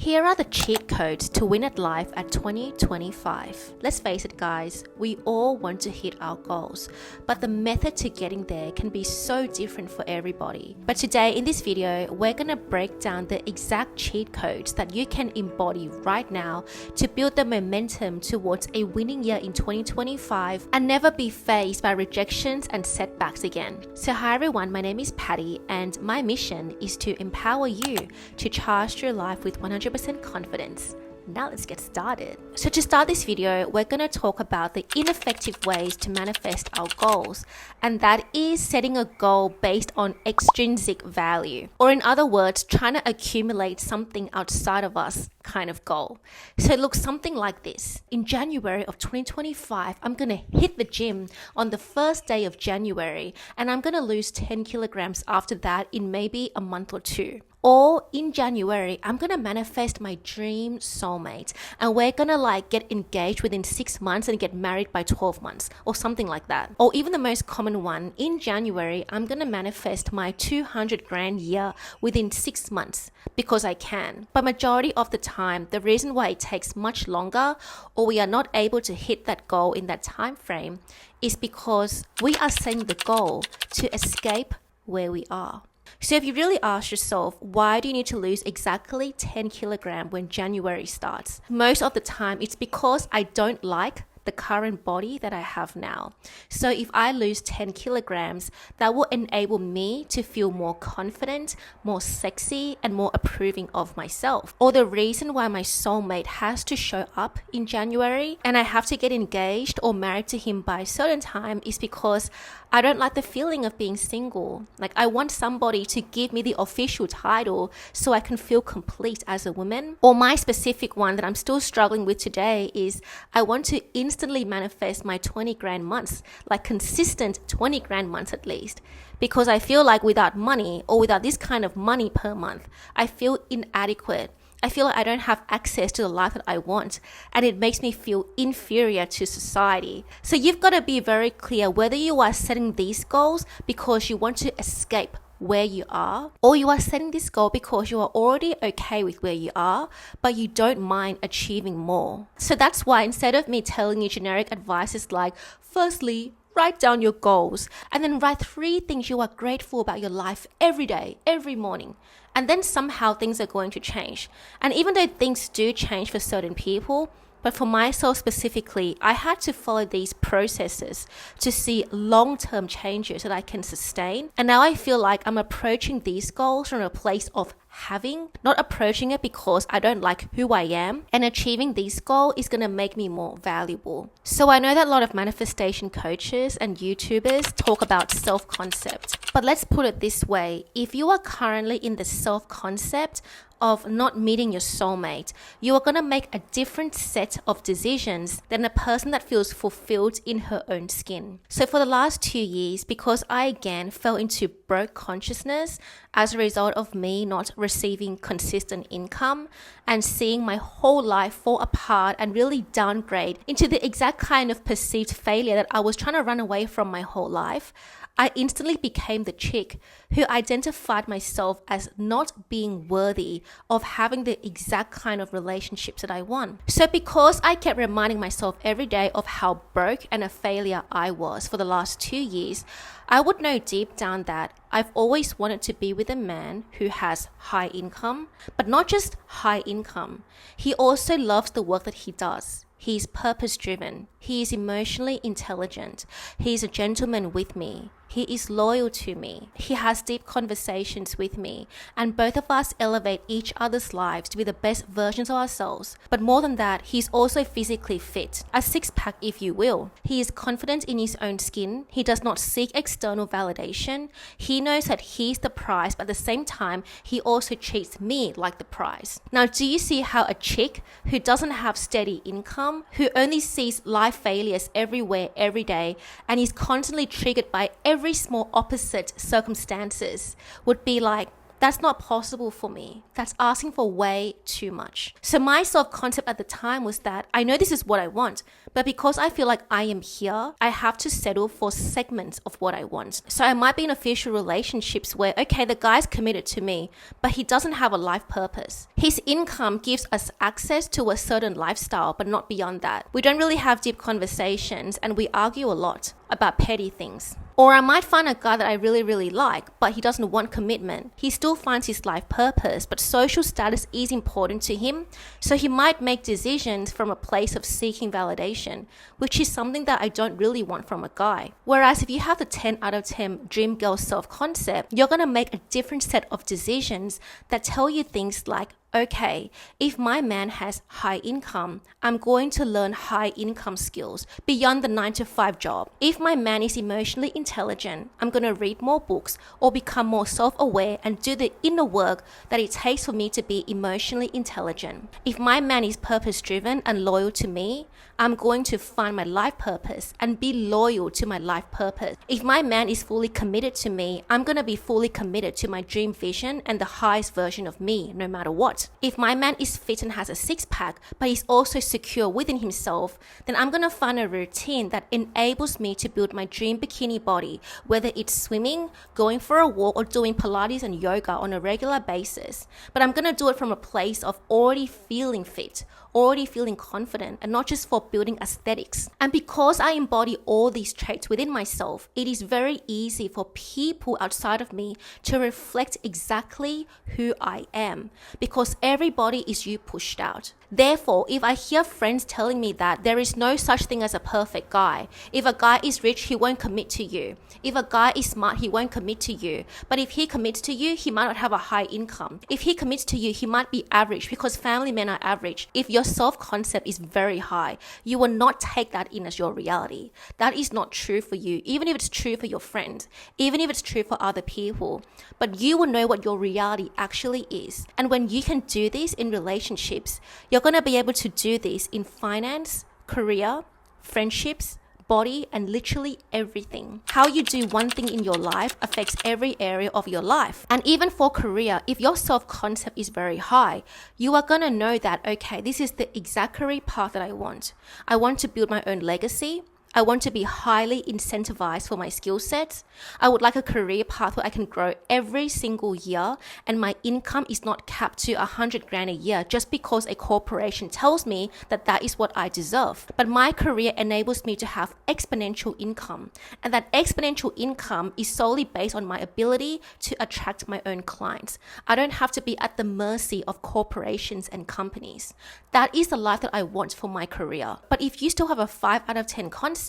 Here are the cheat codes to win at life at 2025. Let's face it, guys, we all want to hit our goals, but the method to getting there can be so different for everybody. But today in this video, we're gonna break down the exact cheat codes that you can embody right now to build the momentum towards a winning year in 2025 and never be faced by rejections and setbacks again. So hi everyone, my name is Patty and my mission is to empower you to charge your life with 100% confidence. Now let's get started. So to start this video, we're going to talk about the ineffective ways to manifest our goals, and that is setting a goal based on extrinsic value, or in other words, trying to accumulate something outside of us kind of goal. So it looks something like this. In January of 2025, I'm going to hit the gym on the first day of January, and I'm going to lose 10 kilograms after that in maybe a month or two. Or in January, I'm going to manifest my dream soulmate and we're going to get engaged within 6 months and get married by 12 months or something like that. Or even the most common one, in January, I'm going to manifest my 200 grand year within 6 months because I can. But majority of the time, the reason why it takes much longer or we are not able to hit that goal in that time frame is because we are setting the goal to escape where we are. So if you really ask yourself, why do you need to lose exactly 10 kilograms when January starts? Most of the time, it's because I don't like the current body that I have now. So if I lose 10 kilograms, that will enable me to feel more confident, more sexy, and more approving of myself. Or the reason why my soulmate has to show up in January and I have to get engaged or married to him by a certain time is because I don't like the feeling of being single. I want somebody to give me the official title so I can feel complete as a woman. Or my specific one that I'm still struggling with today is I want to instantly manifest my 20 grand months, consistent 20 grand months at least. Because I feel like without money or without this kind of money per month, I feel inadequate. I feel like I don't have access to the life that I want, and it makes me feel inferior to society. So you've got to be very clear whether you are setting these goals because you want to escape where you are, or you are setting this goal because you are already okay with where you are, but you don't mind achieving more. So that's why instead of me telling you generic advices like, firstly, write down your goals, and then write 3 things you are grateful about your life every day, every morning. And then somehow things are going to change. And even though things do change for certain people, but for myself specifically, I had to follow these processes to see long-term changes that I can sustain. And now I feel like I'm approaching these goals from a place of having, not approaching it because I don't like who I am, and achieving this goal is going to make me more valuable. So I know that a lot of manifestation coaches and YouTubers talk about self-concept, but let's put it this way. If you are currently in the self-concept of not meeting your soulmate, you are going to make a different set of decisions than a person that feels fulfilled in her own skin. So for the last 2 years, because I again fell into broke consciousness as a result of me not receiving consistent income and seeing my whole life fall apart and really downgrade into the exact kind of perceived failure that I was trying to run away from my whole life, I instantly became the chick who identified myself as not being worthy of having the exact kind of relationships that I want. So because I kept reminding myself every day of how broke and a failure I was for the last 2 years, I would know deep down that I've always wanted to be with a man who has high income, but not just high income. He also loves the work that he does. He's purpose-driven. He is emotionally intelligent. He is a gentleman with me. He is loyal to me. He has deep conversations with me. And both of us elevate each other's lives to be the best versions of ourselves. But more than that, he's also physically fit. A six-pack, if you will. He is confident in his own skin. He does not seek external validation. He knows that he's the prize, but at the same time, he also treats me like the prize. Now, do you see how a chick who doesn't have steady income, who only sees life failures everywhere, every day, and is constantly triggered by every small opposite circumstances, would be like, That's not possible for me. That's asking for way too much. So my self-concept at the time was that I know this is what I want, but because I feel like I am here, I have to settle for segments of what I want. So I might be in official relationships where, okay, the guy's committed to me, but he doesn't have a life purpose. His income gives us access to a certain lifestyle, but not beyond that. We don't really have deep conversations and we argue a lot about petty things. Or I might find a guy that I really like, but he doesn't want commitment. He still finds his life purpose, but social status is important to him. So he might make decisions from a place of seeking validation, which is something that I don't really want from a guy. Whereas if you have the 10 out of 10 dream girl self-concept, you're going to make a different set of decisions that tell you things like, okay, if my man has high income, I'm going to learn high income skills beyond the 9-to-5 job. If my man is emotionally intelligent, I'm going to read more books or become more self-aware and do the inner work that it takes for me to be emotionally intelligent. If my man is purpose-driven and loyal to me, I'm going to find my life purpose and be loyal to my life purpose. If my man is fully committed to me, I'm going to be fully committed to my dream vision and the highest version of me, no matter what. If my man is fit and has a six-pack, but he's also secure within himself, then I'm going to find a routine that enables me to build my dream bikini body, whether it's swimming, going for a walk, or doing Pilates and yoga on a regular basis. But I'm going to do it from a place of already feeling fit, already feeling confident, and not just for building aesthetics. And because I embody all these traits within myself, it is very easy for people outside of me to reflect exactly who I am, because everybody is you pushed out. Therefore, if I hear friends telling me that there is no such thing as a perfect guy, if a guy is rich, he won't commit to you. If a guy is smart, he won't commit to you. But if he commits to you, he might not have a high income. If he commits to you, he might be average, because family men are average. If your self-concept is very high, you will not take that in as your reality. That is not true for you, even if it's true for your friends, even if it's true for other people. But you will know what your reality actually is. And when you can do this in relationships, you're going to be able to do this in finance, career, friendships, body, and literally everything. How you do one thing in your life affects every area of your life. And even for career, if your self-concept is very high, you are going to know that, okay, this is the exact career path that I want. I want to build my own legacy. I want to be highly incentivized for my skill sets. I would like a career path where I can grow every single year and my income is not capped to 100 grand a year just because a corporation tells me that that is what I deserve. But my career enables me to have exponential income, and that exponential income is solely based on my ability to attract my own clients. I don't have to be at the mercy of corporations and companies. That is the life that I want for my career. But if you still have a 5 out of 10 concept,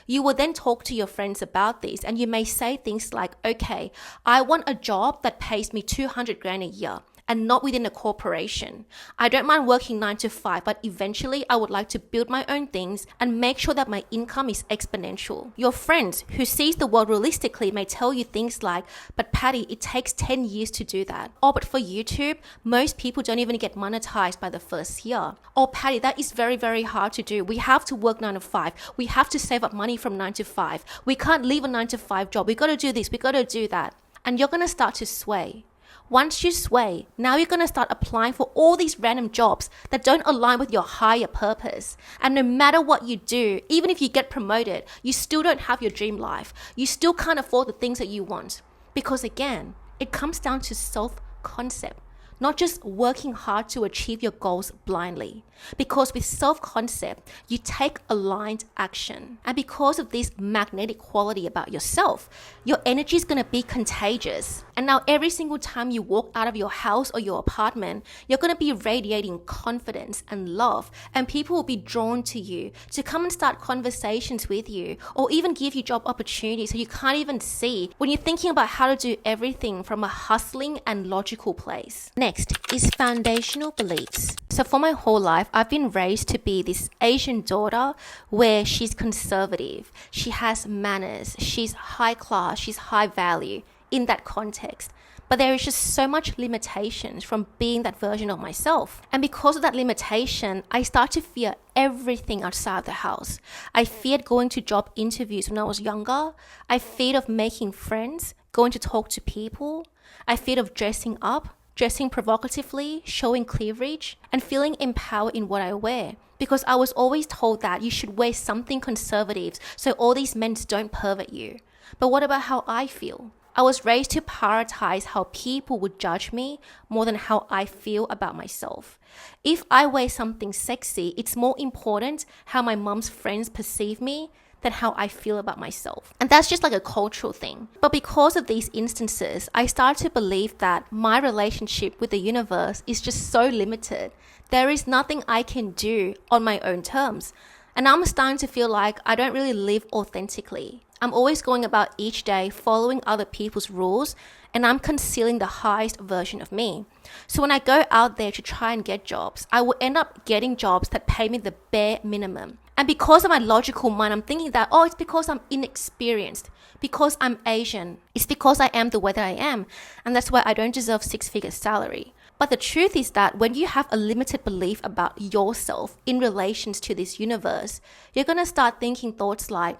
you will then talk to your friends about this, and you may say things like, okay, I want a job that pays me 200 grand a year and not within a corporation. I don't mind working 9-to-5, but eventually I would like to build my own things and make sure that my income is exponential. Your friends who sees the world realistically may tell you things like, but Patty, it takes 10 years to do that. Or, but for YouTube, most people don't even get monetized by the first year. Or, Patty, that is very hard to do. We have to work 9-to-5. We have to save up money from 9-to-5. We can't leave a 9-to-5 job. We got to do this. We got to do that. And you're going to start to sway. Once you sway, now you're going to start applying for all these random jobs that don't align with your higher purpose. And no matter what you do, even if you get promoted, you still don't have your dream life. You still can't afford the things that you want. Because again, it comes down to self-concept, not just working hard to achieve your goals blindly. Because with self-concept, you take aligned action. And because of this magnetic quality about yourself, your energy is going to be contagious. And now every single time you walk out of your house or your apartment, you're going to be radiating confidence and love. And people will be drawn to you to come and start conversations with you, or even give you job opportunities so you can't even see when you're thinking about how to do everything from a hustling and logical place. Next is foundational beliefs. So for my whole life, I've been raised to be this Asian daughter where she's conservative, she has manners, she's high class, she's high value in that context. But there is just so much limitations from being that version of myself. And because of that limitation, I start to fear everything outside the house. I feared going to job interviews when I was younger. I feared of making friends, going to talk to people. I feared of dressing up, dressing provocatively, showing cleavage, and feeling empowered in what I wear. Because I was always told that you should wear something conservative so all these men don't pervert you. But what about how I feel? I was raised to prioritize how people would judge me more than how I feel about myself. If I wear something sexy, it's more important how my mom's friends perceive me than how I feel about myself. And that's just like a cultural thing. But because of these instances, I started to believe that my relationship with the universe is just so limited. There is nothing I can do on my own terms. And I'm starting to feel like I don't really live authentically. I'm always going about each day following other people's rules, and I'm concealing the highest version of me. So when I go out there to try and get jobs, I will end up getting jobs that pay me the bare minimum. And because of my logical mind, I'm thinking that, it's because I'm inexperienced, because I'm Asian, it's because I am the way that I am, and that's why I don't deserve 6-figure salary. But the truth is that when you have a limited belief about yourself in relations to this universe, you're going to start thinking thoughts like,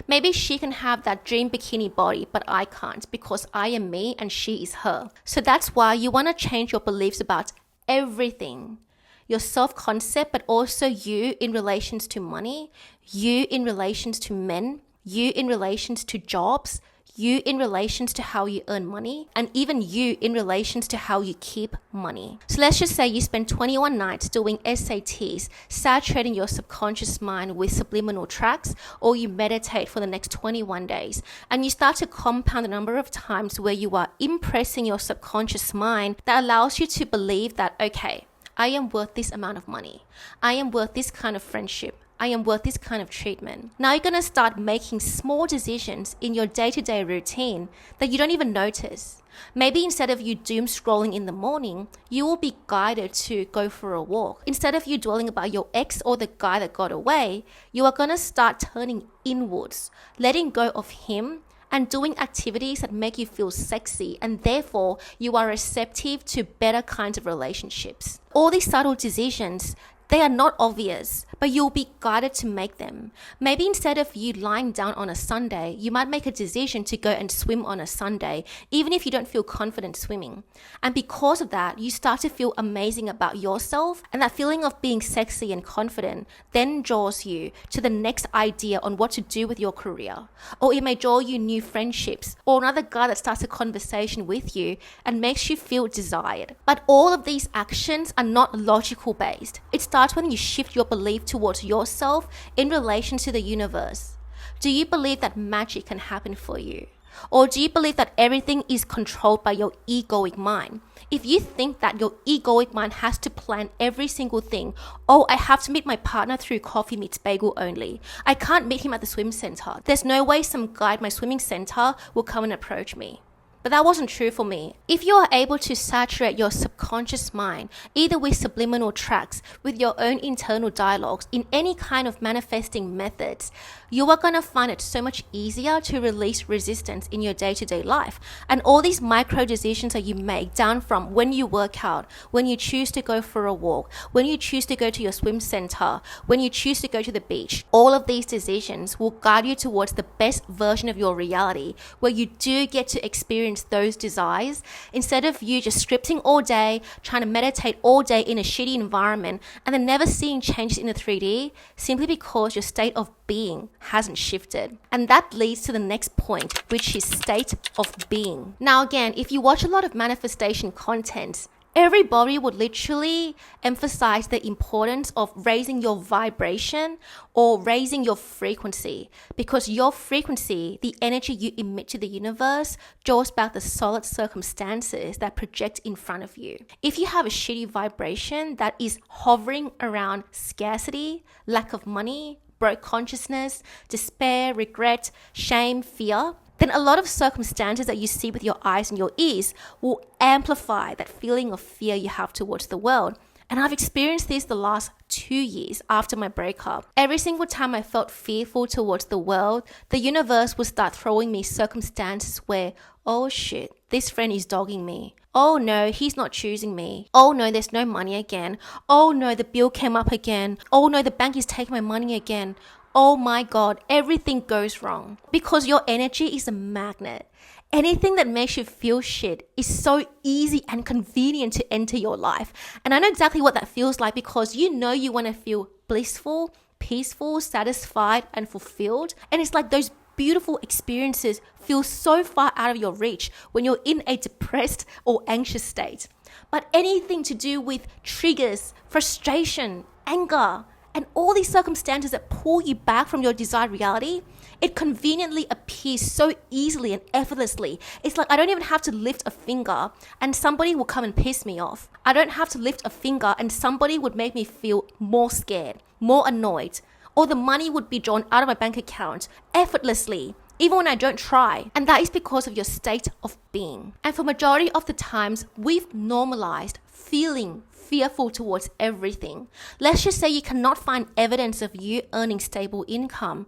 maybe she can have that dream bikini body, but I can't because I am me and she is her. So that's why you want to change your beliefs about everything. Your self-concept, but also you in relations to money, you in relations to men, you in relations to jobs, you in relations to how you earn money, and even you in relations to how you keep money. So let's just say you spend 21 nights doing SATs, saturating your subconscious mind with subliminal tracks, or you meditate for the next 21 days, and you start to compound the number of times where you are impressing your subconscious mind that allows you to believe that, okay, I am worth this amount of money. I am worth this kind of friendship. I am worth this kind of treatment. Now you're going to start making small decisions in your day-to-day routine that you don't even notice. Maybe instead of you doom scrolling in the morning, you will be guided to go for a walk. Instead of you dwelling about your ex or the guy that got away, you are going to start turning inwards, letting go of him and doing activities that make you feel sexy, and therefore you are receptive to better kinds of relationships. All these subtle decisions, they are not obvious, but you'll be guided to make them. Maybe instead of you lying down on a Sunday, you might make a decision to go and swim on a Sunday, even if you don't feel confident swimming. And because of that, you start to feel amazing about yourself, and that feeling of being sexy and confident then draws you to the next idea on what to do with your career. Or it may draw you new friendships, or another guy that starts a conversation with you and makes you feel desired. But all of these actions are not logical based. It starts when you shift your belief towards yourself in relation to the universe. Do you believe that magic can happen for you? Or do you believe that everything is controlled by your egoic mind? If you think that your egoic mind has to plan every single thing, I have to meet my partner through coffee meets bagel only. I can't meet him at the swim center. There's no way some guy at my swimming center will come and approach me. But that wasn't true for me. If you are able to saturate your subconscious mind, either with subliminal tracks, with your own internal dialogues, in any kind of manifesting methods, you are going to find it so much easier to release resistance in your day-to-day life. And all these micro decisions that you make, down from when you work out, when you choose to go for a walk, when you choose to go to your swim center, when you choose to go to the beach, all of these decisions will guide you towards the best version of your reality, where you do get to experience those desires, instead of you just scripting all day, trying to meditate all day in a shitty environment, and then never seeing changes in the 3D, simply because your state of being hasn't shifted. And that leads to the next point, which is state of being. Now again, if you watch a lot of manifestation content, everybody would literally emphasize the importance of raising your vibration or raising your frequency, because your frequency, the energy you emit to the universe, draws back the solid circumstances that project in front of you. If you have a shitty vibration that is hovering around scarcity, lack of money, broke consciousness, despair, regret, shame, fear, then a lot of circumstances that you see with your eyes and your ears will amplify that feeling of fear you have towards the world. And I've experienced this the last 2 years after my breakup. Every single time I felt fearful towards the world, the universe would start throwing me circumstances where, oh shit, this friend is dogging me. Oh no, he's not choosing me. Oh no, there's no money again. Oh no, the bill came up again. Oh no, the bank is taking my money again. Oh my God, everything goes wrong. Because your energy is a magnet. Anything that makes you feel shit is so easy and convenient to enter your life. And I know exactly what that feels like, because you know you want to feel blissful, peaceful, satisfied, and fulfilled. And it's like those beautiful experiences feel so far out of your reach when you're in a depressed or anxious state. But anything to do with triggers, frustration, anger, and all these circumstances that pull you back from your desired reality, it conveniently appears so easily and effortlessly. It's like I don't even have to lift a finger and somebody will come and piss me off. I don't have to lift a finger and somebody would make me feel more scared, more annoyed, or the money would be drawn out of my bank account effortlessly, even when I don't try. And that is because of your state of being. And for majority of the times, we've normalized feeling fearful towards everything. Let's just say you cannot find evidence of you earning stable income.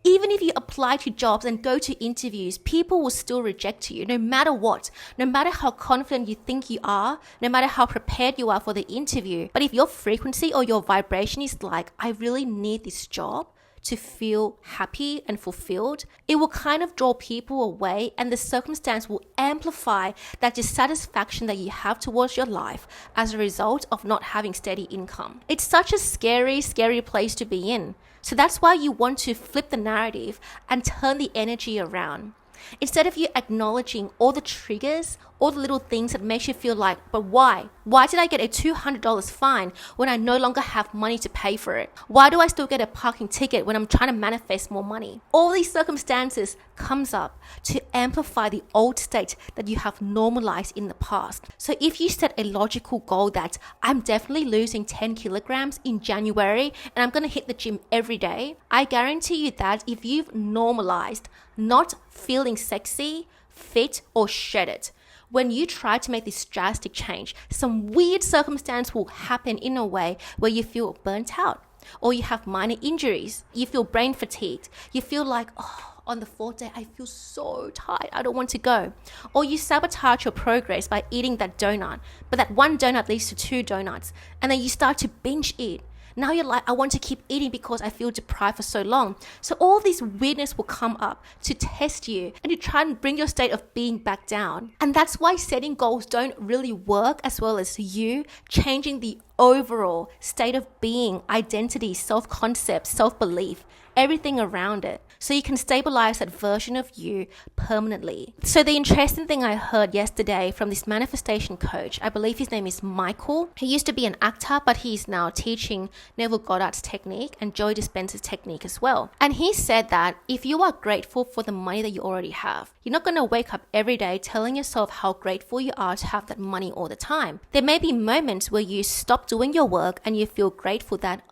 Even if you apply to jobs and go to interviews, people will still reject you no matter what, no matter how confident you think you are, no matter how prepared you are for the interview. But if your frequency or your vibration is like, I really need this job to feel happy and fulfilled, it will kind of draw people away, and the circumstance will amplify that dissatisfaction that you have towards your life as a result of not having steady income. It's such a scary, scary place to be in. So that's why you want to flip the narrative and turn the energy around. Instead of you acknowledging all the triggers, all the little things that makes you feel like, but why? Why did I get a $200 fine when I no longer have money to pay for it? Why do I still get a parking ticket when I'm trying to manifest more money? All these circumstances comes up to amplify the old state that you have normalized in the past. So if you set a logical goal that I'm definitely losing 10 kilograms in January and I'm going to hit the gym every day, I guarantee you that if you've normalized not feeling sexy, fit, or shredded, when you try to make this drastic change, some weird circumstance will happen in a way where you feel burnt out, or you have minor injuries, you feel brain fatigued, you feel like, on the fourth day, I feel so tired, I don't want to go. Or you sabotage your progress by eating that donut, but that one donut leads to 2 donuts, and then you start to binge eat. Now you're like, I want to keep eating because I feel deprived for so long. So all this weirdness will come up to test you and to try and bring your state of being back down. And that's why setting goals don't really work as well as you changing the overall state of being, identity, self-concept, self-belief, everything around it, so you can stabilize that version of you permanently. So the interesting thing I heard yesterday from this manifestation coach, I believe his name is Michael. He used to be an actor, but he's now teaching Neville Goddard's technique and Joe Dispenza's technique as well. And he said that if you are grateful for the money that you already have, you're not going to wake up every day telling yourself how grateful you are to have that money all the time. There may be moments where you stop doing your work and you feel grateful that,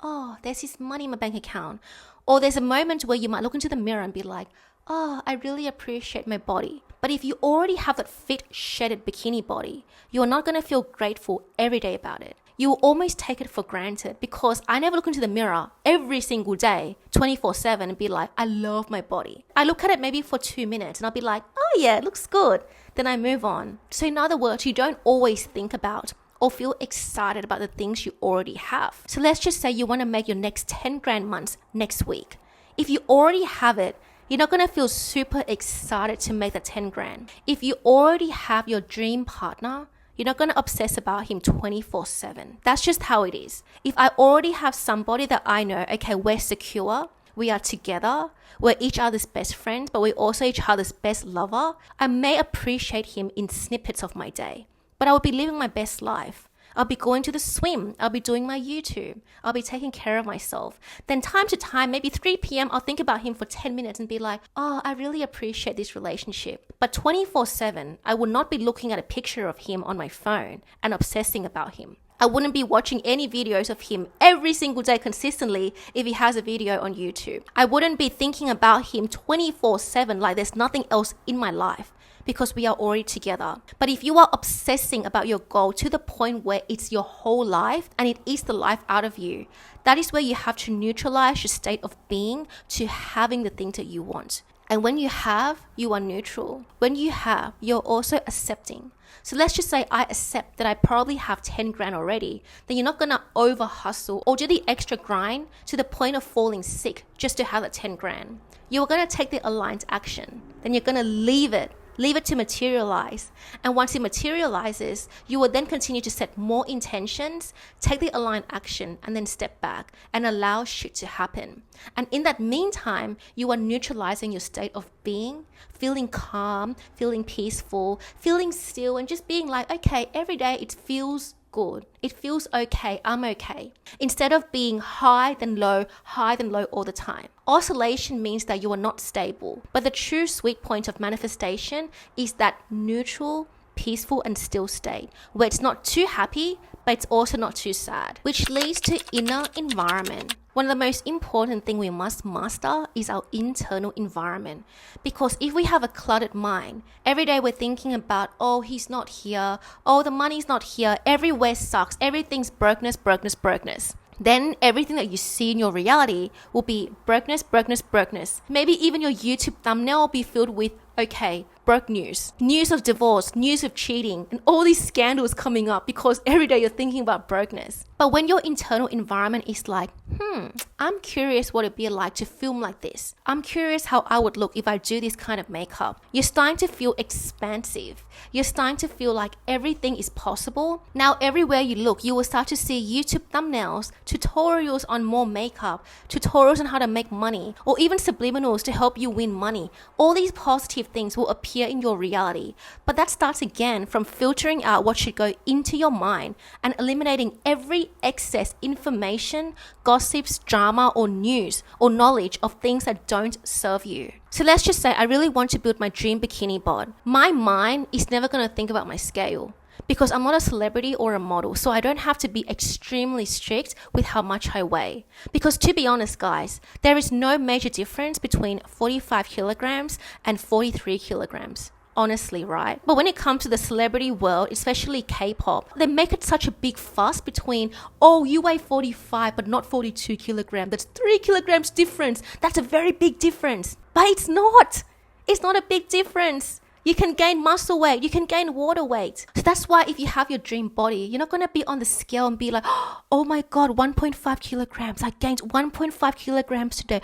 there's this money in my bank account. Or there's a moment where you might look into the mirror and be like, I really appreciate my body. But if you already have that fit, shredded bikini body, you're not going to feel grateful every day about it. You will almost take it for granted, because I never look into the mirror every single day, 24/7, and be like, I love my body. I look at it maybe for 2 minutes and I'll be like, oh yeah, it looks good. Then I move on. So in other words, you don't always think about or feel excited about the things you already have. So let's just say you want to make your next 10 grand months next week. If you already have it, you're not going to feel super excited to make that 10 grand. If you already have your dream partner, you're not going to obsess about him 24/7. That's just how it is. If I already have somebody that I know, okay, we're secure, we are together, we're each other's best friends, but we're also each other's best lover, I may appreciate him in snippets of my day. But I will be living my best life. I'll be going to the swim. I'll be doing my YouTube. I'll be taking care of myself. Then time to time, maybe 3 p.m., I'll think about him for 10 minutes and be like, I really appreciate this relationship. But 24/7, I will not be looking at a picture of him on my phone and obsessing about him. I wouldn't be watching any videos of him every single day consistently if he has a video on YouTube. I wouldn't be thinking about him 24/7 like there's nothing else in my life, because we are already together. But if you are obsessing about your goal to the point where it's your whole life and it eats the life out of you, that is where you have to neutralize your state of being to having the thing that you want. And when you have, you are neutral. When you have, you're also accepting. So let's just say I accept that I probably have 10 grand already. Then you're not going to over hustle or do the extra grind to the point of falling sick just to have that 10 grand. You're going to take the aligned action. Then you're going to leave it Leave it to materialize. And once it materializes, you will then continue to set more intentions, take the aligned action, and then step back and allow shit to happen. And in that meantime, you are neutralizing your state of being, feeling calm, feeling peaceful, feeling still, and just being like, okay, every day it feels good. It feels okay. I'm okay. Instead of being high then low all the time. Oscillation means that you are not stable. But the true sweet point of manifestation is that neutral, peaceful, and still state where it's not too happy, but it's also not too sad, which leads to inner environment. One of the most important things we must master is our internal environment. Because if we have a cluttered mind, every day we're thinking about, oh, he's not here, oh, the money's not here, everywhere sucks, everything's brokenness. Then everything that you see in your reality will be brokenness. Maybe even your YouTube thumbnail will be filled with, okay, broke news of divorce, news of cheating, and all these scandals coming up because every day you're thinking about brokenness. But when your internal environment is like, I'm curious what it'd be like to film like this. I'm curious how I would look if I do this kind of makeup. You're starting to feel expansive. You're starting to feel like everything is possible. Now, everywhere you look, you will start to see YouTube thumbnails, tutorials on more makeup, tutorials on how to make money, or even subliminals to help you win money. All these positive things will appear in your reality. But that starts again from filtering out what should go into your mind and eliminating every excess information, gossips, drama, or news or knowledge of things that don't serve you. So let's just say I really want to build my dream bikini bod. My mind is never going to think about my scale, because I'm not a celebrity or a model, so I don't have to be extremely strict with how much I weigh. Because to be honest, guys, there is no major difference between 45 kilograms and 43 kilograms. Honestly, right? But when it comes to the celebrity world, especially K-pop, they make it such a big fuss between, oh, you weigh 45 but not 42 kilograms. That's 3 kilograms difference. That's a very big difference. But it's not. It's not a big difference. You can gain muscle weight. You can gain water weight. So that's why if you have your dream body, you're not going to be on the scale and be like, oh my God, 1.5 kilograms. I gained 1.5 kilograms today.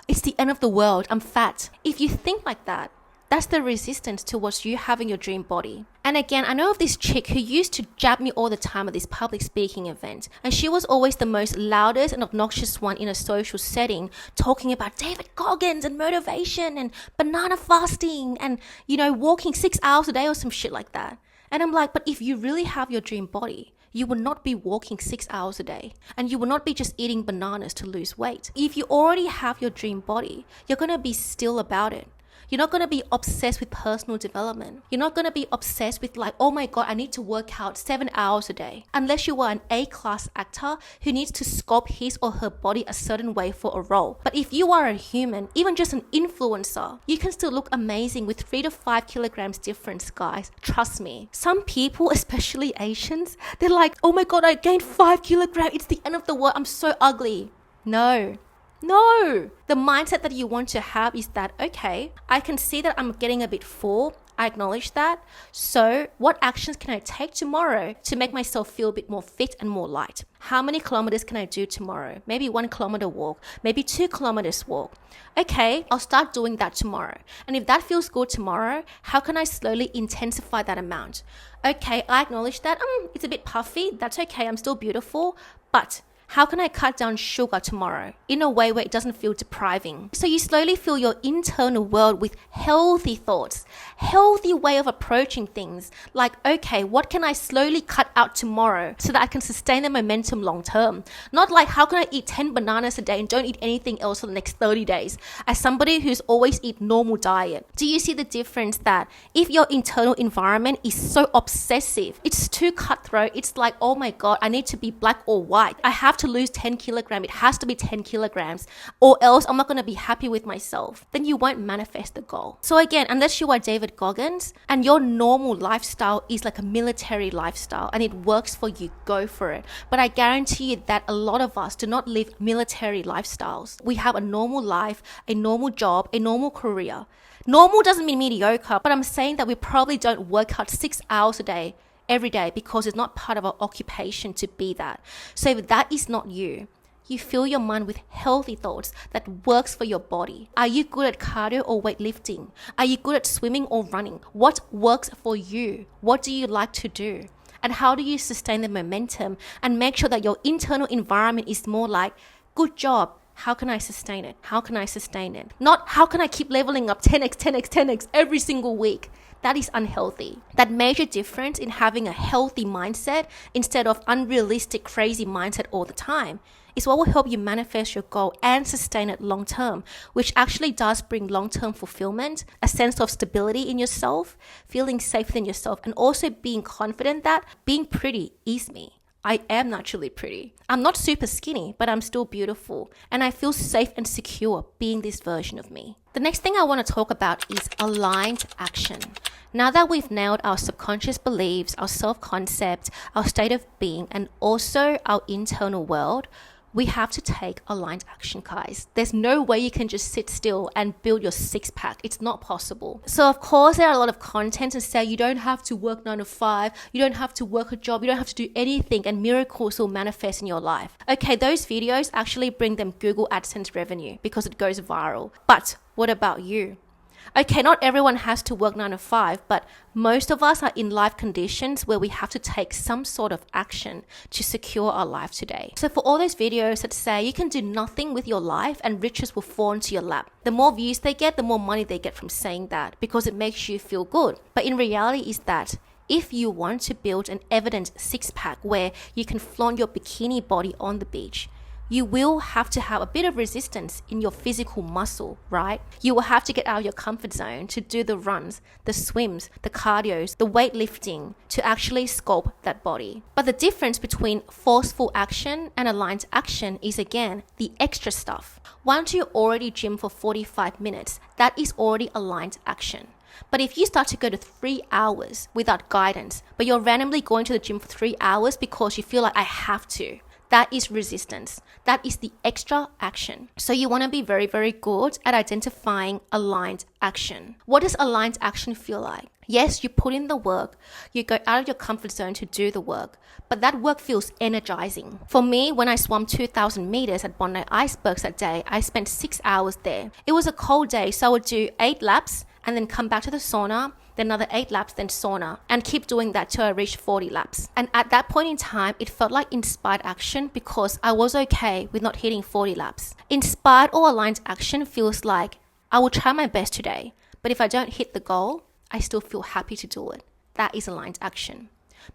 It's the end of the world. I'm fat. If you think like that, that's the resistance towards you having your dream body. And again, I know of this chick who used to jab me all the time at this public speaking event. And she was always the most loudest and obnoxious one in a social setting, talking about David Goggins and motivation and banana fasting and, walking 6 hours a day or some shit like that. And I'm like, but if you really have your dream body, you will not be walking 6 hours a day. And you will not be just eating bananas to lose weight. If you already have your dream body, you're going to be still about it. You're not going to be obsessed with personal development. You're not going to be obsessed with like, oh my God, I need to work out 7 hours a day. Unless you are an A-class actor who needs to sculpt his or her body a certain way for a role. But if you are a human, even just an influencer, you can still look amazing with 3 to 5 kilograms difference, guys. Trust me. Some people, especially Asians, they're like, oh my God, I gained 5 kilograms. It's the end of the world. I'm so ugly. No. The mindset that you want to have is that, okay, I can see that I'm getting a bit full. I acknowledge that. So what actions can I take tomorrow to make myself feel a bit more fit and more light? How many kilometers can I do tomorrow? Maybe 1 kilometer walk, maybe 2 kilometers walk. Okay, I'll start doing that tomorrow. And if that feels good tomorrow, how can I slowly intensify that amount? Okay, I acknowledge that it's a bit puffy. That's okay. I'm still beautiful, but how can I cut down sugar tomorrow in a way where it doesn't feel depriving? So you slowly fill your internal world with healthy thoughts, healthy way of approaching things. Like, okay, what can I slowly cut out tomorrow so that I can sustain the momentum long term? Not like, how can I eat 10 bananas a day and don't eat anything else for the next 30 days? As somebody who's always eat normal diet. Do you see the difference that if your internal environment is so obsessive, it's too cutthroat, it's like, oh my God, I need to be black or white. I have to lose 10 kilograms. It has to be 10 kilograms or else I'm not going to be happy with myself. Then you won't manifest the goal. So again, unless you are David Goggins and your normal lifestyle is like a military lifestyle and it works for you, go for it. But I guarantee you that a lot of us do not live military lifestyles. We have a normal life, a normal job, a normal career. Normal doesn't mean mediocre, but I'm saying that we probably don't work out 6 hours a day every day because it's not part of our occupation to be that. So if that is not you, You fill your mind with healthy thoughts that works for your body. Are you good at cardio or weightlifting? Are you good at swimming or running? What works for you? What do you like to do? And how do you sustain the momentum and make sure that your internal environment is more like, good job. How can I sustain it? How can I sustain it? Not how can I keep leveling up 10x, 10x, 10x every single week? That is unhealthy. That major difference in having a healthy mindset instead of unrealistic, crazy mindset all the time is what will help you manifest your goal and sustain it long term, which actually does bring long-term fulfillment, a sense of stability in yourself, feeling safe within yourself, and also being confident that being pretty is me. I am naturally pretty. I'm not super skinny, but I'm still beautiful. And I feel safe and secure being this version of me. The next thing I want to talk about is aligned action. Now that we've nailed our subconscious beliefs, our self-concept, our state of being, and also our internal world, we have to take aligned action, guys. There's no way you can just sit still and build your six-pack. It's not possible. So of course, there are a lot of content to say you don't have to work 9 to 5, you don't have to work a job, you don't have to do anything, and miracles will manifest in your life. Okay, those videos actually bring them Google AdSense revenue because it goes viral. But what about you? Okay, not everyone has to work 9 to 5, but most of us are in life conditions where we have to take some sort of action to secure our life today. So for all those videos that say you can do nothing with your life and riches will fall into your lap, the more views they get, the more money they get from saying that because it makes you feel good. But in reality is that if you want to build an evident six-pack where you can flaunt your bikini body on the beach, you will have to have a bit of resistance in your physical muscle, right? You will have to get out of your comfort zone to do the runs, the swims, the cardios, the weightlifting to actually sculpt that body. But the difference between forceful action and aligned action is again the extra stuff. Once you already gym for 45 minutes, that is already aligned action. But if you start to go to 3 hours without guidance, but you're randomly going to the gym for 3 hours because you feel like I have to, that is resistance. That is the extra action. So you want to be very, very good at identifying aligned action. What does aligned action feel like? Yes, you put in the work. You go out of your comfort zone to do the work. But that work feels energizing. For me, when I swam 2,000 meters at Bondi Icebergs that day, I spent 6 hours there. It was a cold day, so I would do 8 laps and then come back to the sauna, then another 8 laps, then sauna, and keep doing that till I reached 40 laps. And at that point in time, it felt like inspired action because I was okay with not hitting 40 laps. Inspired or aligned action feels like I will try my best today, but if I don't hit the goal, I still feel happy to do it. That is aligned action.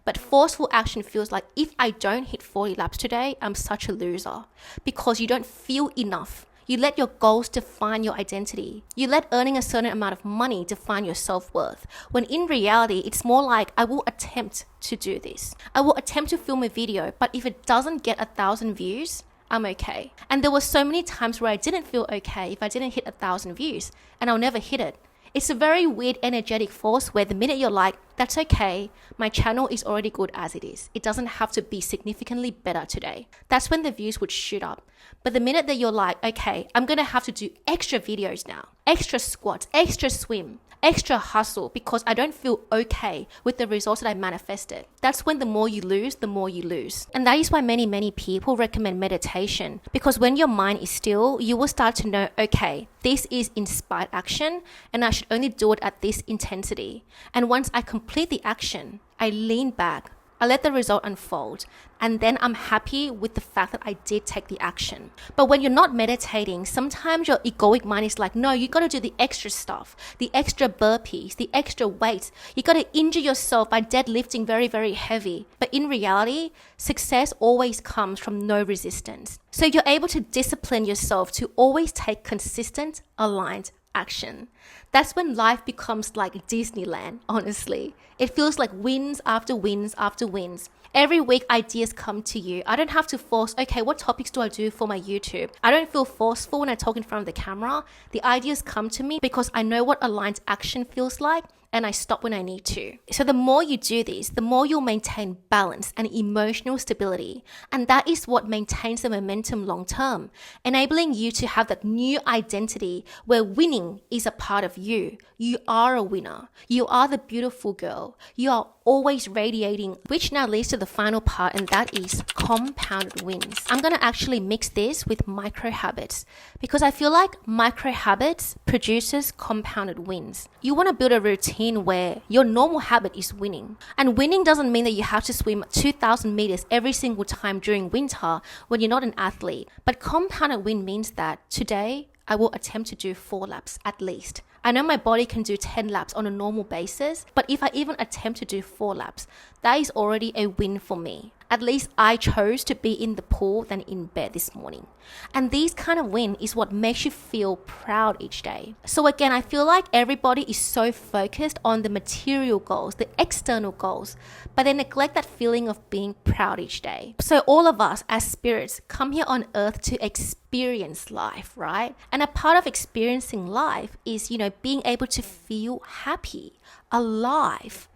But forceful action feels like if I don't hit 40 laps today, I'm such a loser because you don't feel enough. You let your goals define your identity. You let earning a certain amount of money define your self-worth. When in reality, it's more like I will attempt to do this. I will attempt to film a video, but if it doesn't get 1,000 views, I'm okay. And there were so many times where I didn't feel okay if I didn't hit 1,000 views, and I'll never hit it. It's a very weird energetic force where the minute you're like, that's okay, my channel is already good as it is. It doesn't have to be significantly better today. That's when the views would shoot up. But the minute that you're like, okay, I'm going to have to do extra videos now, extra squats, extra swim, extra hustle because I don't feel okay with the results that I manifested. That's when the more you lose, the more you lose. And that is why many people recommend meditation because when your mind is still, you will start to know, okay, this is inspired action and I should only do it at this intensity. And once I complete the action, I lean back, I let the result unfold, and then I'm happy with the fact that I did take the action. But when you're not meditating, sometimes your egoic mind is like, no, you got to do the extra stuff, the extra burpees, the extra weights. You got to injure yourself by deadlifting very, very heavy. But in reality, success always comes from no resistance. So you're able to discipline yourself to always take consistent, aligned action. That's when life becomes like Disneyland, honestly. It feels like wins after wins after wins. Every week ideas come to you. I don't have to force, okay, what topics do I do for my YouTube? I don't feel forceful when I talk in front of the camera. The ideas come to me because I know what aligned action feels like and I stop when I need to. So the more you do this, the more you'll maintain balance and emotional stability. And that is what maintains the momentum long term, enabling you to have that new identity where winning is a part of you. You are a winner. You are the beautiful girl. You are always radiating, which now leads to the final part, and that is compounded wins. I'm going to actually mix this with micro habits because I feel like micro habits produces compounded wins. You want to build a routine where your normal habit is winning. And winning doesn't mean that you have to swim 2,000 meters every single time during winter when you're not an athlete. But compounded win means that today I will attempt to do 4 laps at least. I know my body can do 10 laps on a normal basis, but if I even attempt to do 4 laps, that is already a win for me. At least I chose to be in the pool than in bed this morning. And these kind of win is what makes you feel proud each day. So again, I feel like everybody is so focused on the material goals, the external goals, but they neglect that feeling of being proud each day. So all of us as spirits come here on earth to experience life, right? And a part of experiencing life is, being able to feel happy, alive,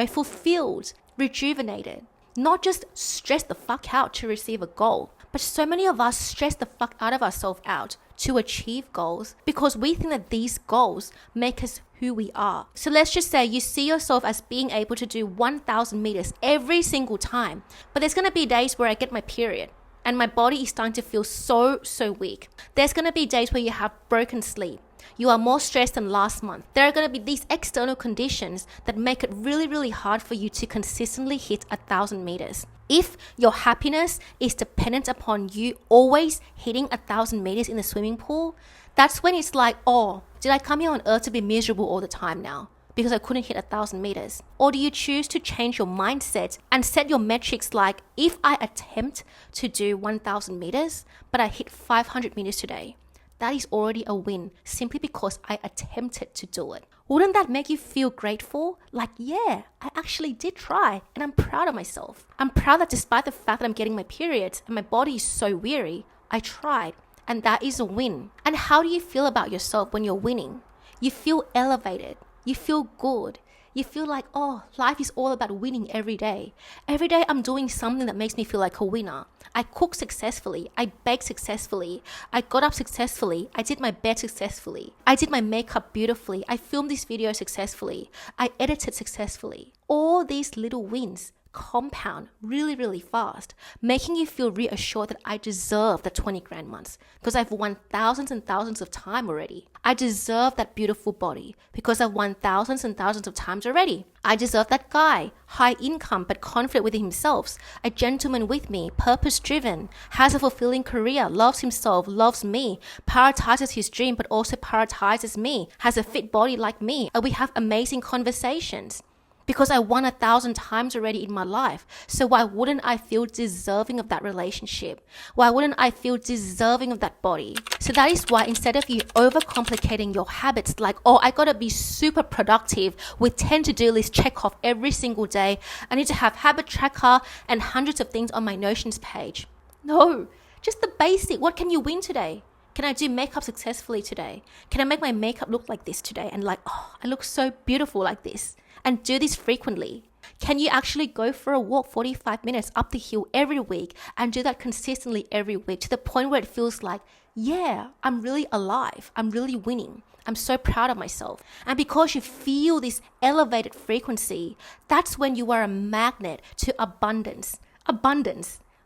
fulfilled, rejuvenated. Not just stress the fuck out to receive a goal, but so many of us stress the fuck out of ourselves out to achieve goals because we think that these goals make us who we are. So let's just say you see yourself as being able to do 1,000 meters every single time, but there's going to be days where I get my period and my body is starting to feel so weak. There's going to be days where you have broken sleep. You are more stressed than last month. There are going to be these external conditions that make it really hard for you to consistently hit 1,000 meters. If your happiness is dependent upon you always hitting 1,000 meters in the swimming pool, that's when it's like, oh, did I come here on earth to be miserable all the time now because I couldn't hit 1,000 meters? Or do you choose to change your mindset and set your metrics like, if I attempt to do 1,000 meters, but I hit 500 meters today, that is already a win simply because I attempted to do it. Wouldn't that make you feel grateful? Like, yeah, I actually did try and I'm proud of myself. I'm proud that despite the fact that I'm getting my periods and my body is so weary, I tried, and that is a win. And how do you feel about yourself when you're winning? You feel elevated. You feel good. You feel like, oh, life is all about winning every day. Every day I'm doing something that makes me feel like a winner. I cooked successfully. I baked successfully. I got up successfully. I did my bed successfully. I did my makeup beautifully. I filmed this video successfully. I edited successfully. All these little wins compound really fast, making you feel reassured that I deserve the 20 grand months because I've won thousands and thousands of times already. I deserve that beautiful body because I've won thousands and thousands of times already. I deserve that guy, high income but confident within himself, a gentleman with me, purpose driven, has a fulfilling career, loves himself, loves me, prioritizes his dream but also prioritizes me, has a fit body like me, and we have amazing conversations. Because I won 1,000 times already in my life. So why wouldn't I feel deserving of that relationship? Why wouldn't I feel deserving of that body? So that is why instead of you overcomplicating your habits like, oh, I gotta be super productive with 10 to-do lists check off every single day. I need to have habit tracker and hundreds of things on my Notions page. No, just the basic. What can you win today? Can I do makeup successfully today? Can I make my makeup look like this today? And like, oh, I look so beautiful like this. And do this frequently. Can you actually go for a walk 45 minutes up the hill every week and do that consistently every week to the point where it feels like, yeah, I'm really alive. I'm really winning. I'm so proud of myself. And because you feel this elevated frequency, that's when you are a magnet to abundance,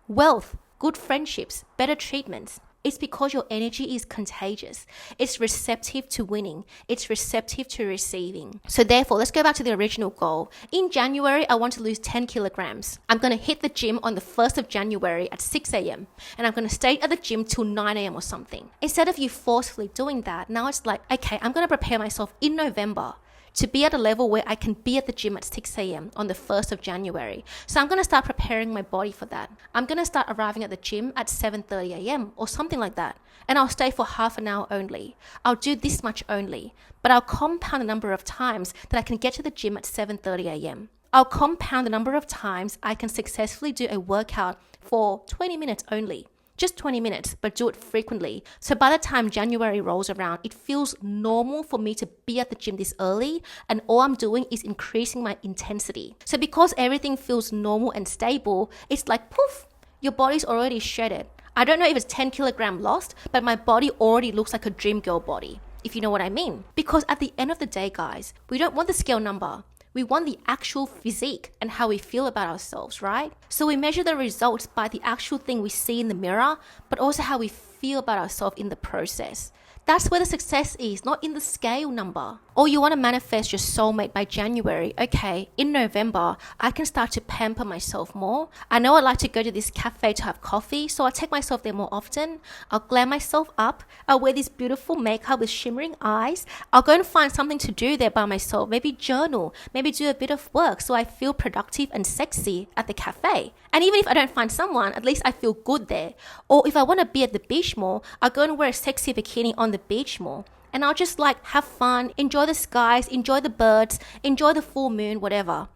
wealth, good friendships, better treatments. It's because your energy is contagious. It's receptive to winning. It's receptive to receiving. So therefore, let's go back to the original goal. In January, I want to lose 10 kilograms. I'm going to hit the gym on the 1st of January at 6 a.m. And I'm going to stay at the gym till 9 a.m. or something. Instead of you forcefully doing that, now it's like, okay, I'm going to prepare myself in November to be at a level where I can be at the gym at 6 a.m. on the 1st of January. So I'm going to start preparing my body for that. I'm going to start arriving at the gym at 7:30 a.m. or something like that. And I'll stay for half an hour only. I'll do this much only. But I'll compound the number of times that I can get to the gym at 7:30 a.m. I'll compound the number of times I can successfully do a workout for 20 minutes only. Just 20 minutes, but do it frequently. So by the time January rolls around, it feels normal for me to be at the gym this early, and all I'm doing is increasing my intensity. So because everything feels normal and stable, it's like poof, your body's already shredded. I don't know if it's 10 kilogram lost, but my body already looks like a dream girl body, if you know what I mean. Because at the end of the day, guys, we don't want the scale number. We want the actual physique and how we feel about ourselves, right? So we measure the results by the actual thing we see in the mirror, but also how we feel about ourselves in the process. That's where the success is, not in the scale number. Or you want to manifest your soulmate by January. Okay, in November, I can start to pamper myself more. I know I like to go to this cafe to have coffee, so I take myself there more often. I'll glam myself up. I'll wear this beautiful makeup with shimmering eyes. I'll go and find something to do there by myself. Maybe journal, maybe do a bit of work so I feel productive and sexy at the cafe. And even if I don't find someone, at least I feel good there. Or if I want to be at the beach more, I'll go and wear a sexy bikini on the beach more. And I'll just like have fun, enjoy the skies, enjoy the birds, enjoy the full moon, whatever.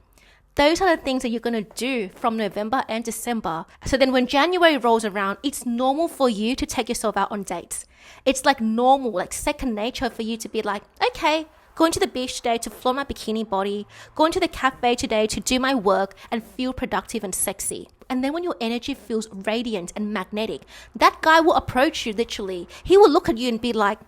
Those are the things that you're going to do from November and December. So then when January rolls around, it's normal for you to take yourself out on dates. It's like normal, like second nature for you to be like, okay, going to the beach today to flaunt my bikini body, going to the cafe today to do my work and feel productive and sexy. And then when your energy feels radiant and magnetic, that guy will approach you literally. He will look at you and be like,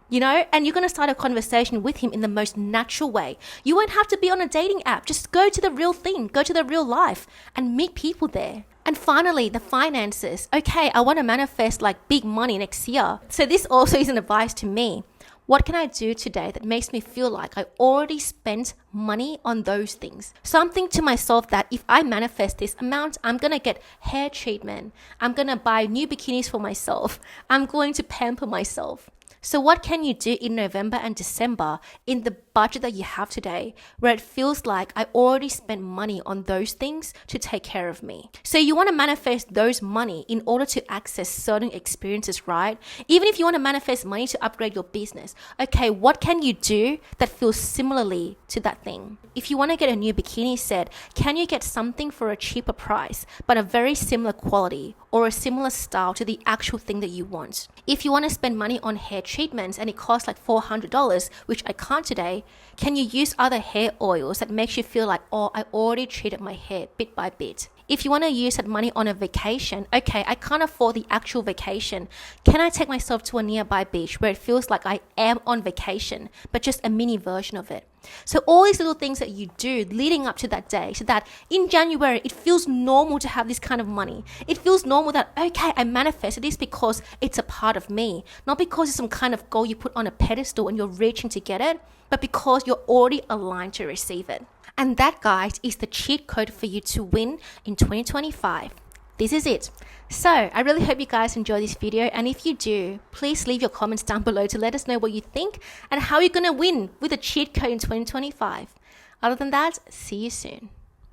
you know, and you're going to start a conversation with him in the most natural way. You won't have to be on a dating app. Just go to the real thing, go to the real life and meet people there. And finally, the finances. Okay, I want to manifest like big money next year. So this also is an advice to me. What can I do today that makes me feel like I already spent money on those things? So I'm thinking to myself that if I manifest this amount, I'm going to get hair treatment. I'm going to buy new bikinis for myself. I'm going to pamper myself. So what can you do in November and December in the budget that you have today where it feels like I already spent money on those things to take care of me? So you want to manifest those money in order to access certain experiences, right? Even if you want to manifest money to upgrade your business, okay, what can you do that feels similarly to that thing? If you want to get a new bikini set, can you get something for a cheaper price, but a very similar quality or a similar style to the actual thing that you want? If you want to spend money on hair treatments and it costs like $400, which I can't today, can you use other hair oils that makes you feel like, oh, I already treated my hair bit by bit? If you want to use that money on a vacation, okay, I can't afford the actual vacation. Can I take myself to a nearby beach where it feels like I am on vacation, but just a mini version of it? So all these little things that you do leading up to that day, so that in January, it feels normal to have this kind of money. It feels normal that, okay, I manifested this because it's a part of me, not because it's some kind of goal you put on a pedestal and you're reaching to get it, but because you're already aligned to receive it. And that, guys, is the cheat code for you to win in 2025. This is it. So I really hope you guys enjoy this video. And if you do, please leave your comments down below to let us know what you think and how you're going to win with a cheat code in 2025. Other than that, see you soon.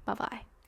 Bye-bye.